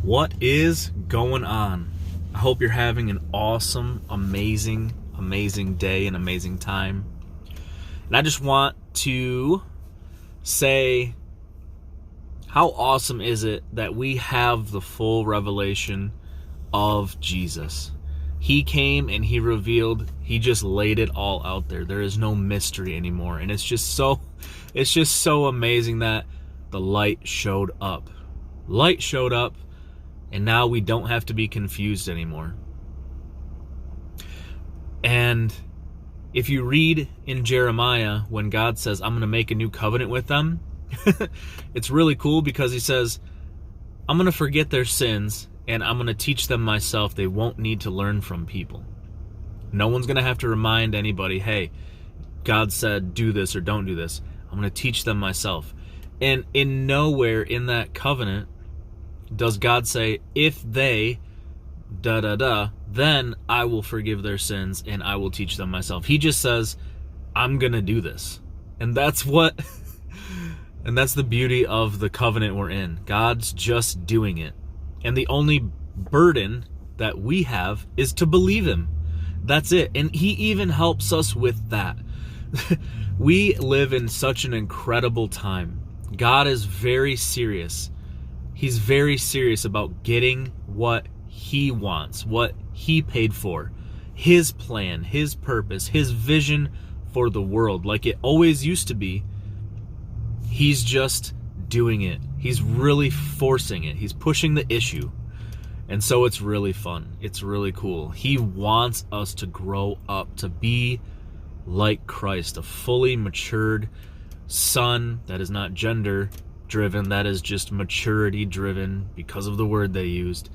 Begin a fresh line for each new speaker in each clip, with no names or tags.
What is going on? I hope you're having an awesome, amazing day, an amazing time. And I just want to say, how awesome is it that we have the full revelation of Jesus? He came and he revealed, he just laid it all out there. There is no mystery anymore. And it's just so amazing that the light showed up. Light showed up, and now we don't have to be confused anymore. And if you read in Jeremiah, when God says, I'm going to make a new covenant with them, it's really cool because he says, I'm going to forget their sins and I'm going to teach them myself. They won't need to learn from people. No one's going to have to remind anybody, hey, God said do this or don't do this. I'm going to teach them myself. And in nowhere in that covenant does God say, if they then I will forgive their sins and I will teach them myself. He just says, I'm going to do this. And that's what, and that's the beauty of the covenant we're in. God's just doing it. And the only burden that we have is to believe him. That's it. And he even helps us with that. We live in such an incredible time. God is very serious. He's very serious about getting what he wants, what he paid for, his plan, his purpose, his vision for the world, like it always used to be. He's just doing it. He's really forcing it. He's pushing the issue. And so it's really fun. It's really cool. He wants us to grow up, to be like Christ, a fully matured son that is not gender driven, that is just maturity driven because of the word they used.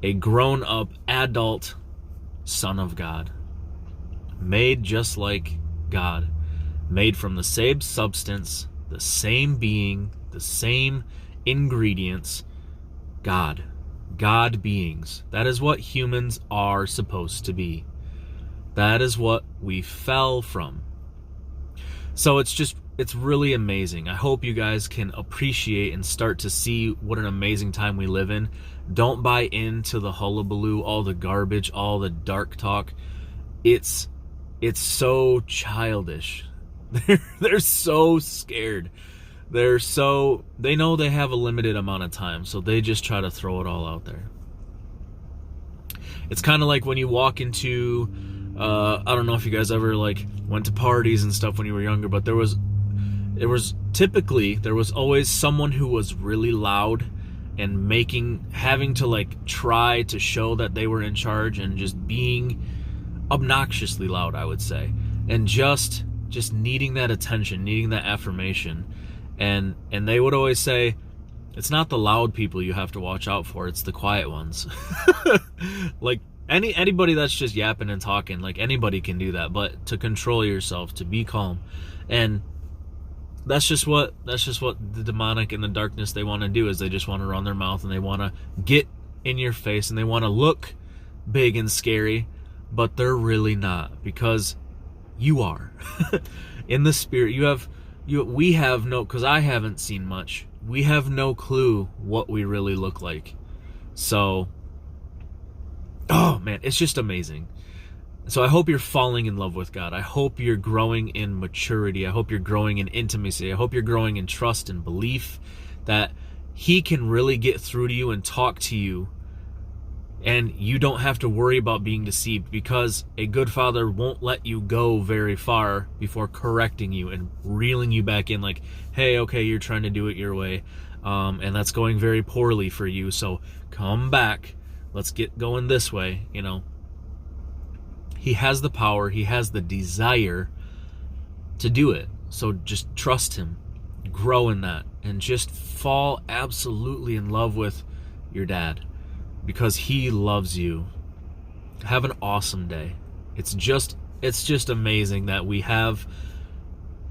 A grown up adult son of God, made just like God, made from the same substance, the same being, the same ingredients. God beings. That is what humans are supposed to be. That is what we fell from. So it's really amazing. I hope you guys can appreciate and start to see what an amazing time we live in. Don't buy into the hullabaloo, all the garbage, all the dark talk. It's so childish. They're so scared. They know they have a limited amount of time, so they just try to throw it all out there. It's kind of like when you walk into, I don't know if you guys ever went to parties and stuff when you were younger, but there was always someone who was really loud and having to try to show that they were in charge and just being obnoxiously loud, I would say, and just needing that attention, needing that affirmation. And they would always say, it's not the loud people you have to watch out for, it's the quiet ones. Anybody that's just yapping and talking, anybody can do that, but to control yourself, to be calm. And that's just what the demonic and the darkness, they want to do, is they just want to run their mouth and they want to get in your face and they want to look big and scary, but they're really not, because you are. In the spirit, we have no, because I haven't seen much, we have no clue what we really look like. So, oh man, it's just amazing. So I hope you're falling in love with God. I hope you're growing in maturity. I hope you're growing in intimacy. I hope you're growing in trust and belief that he can really get through to you and talk to you, and you don't have to worry about being deceived, because a good father won't let you go very far before correcting you and reeling you back in, hey, okay, you're trying to do it your way, and that's going very poorly for you, so come back, let's get going this way. He has the power, he has the desire to do it. So just trust him, grow in that, and just fall absolutely in love with your dad, because he loves you. Have an awesome day. It's just amazing that we have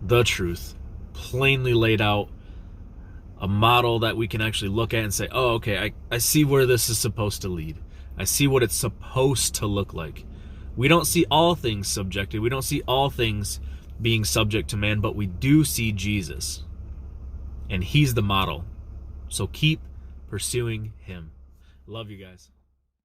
the truth plainly laid out, a model that we can actually look at and say, oh, okay, I see where this is supposed to lead. I see what it's supposed to look like. We don't see all things subjected. We don't see all things being subject to man, but we do see Jesus. And he's the model. So keep pursuing him. Love you guys.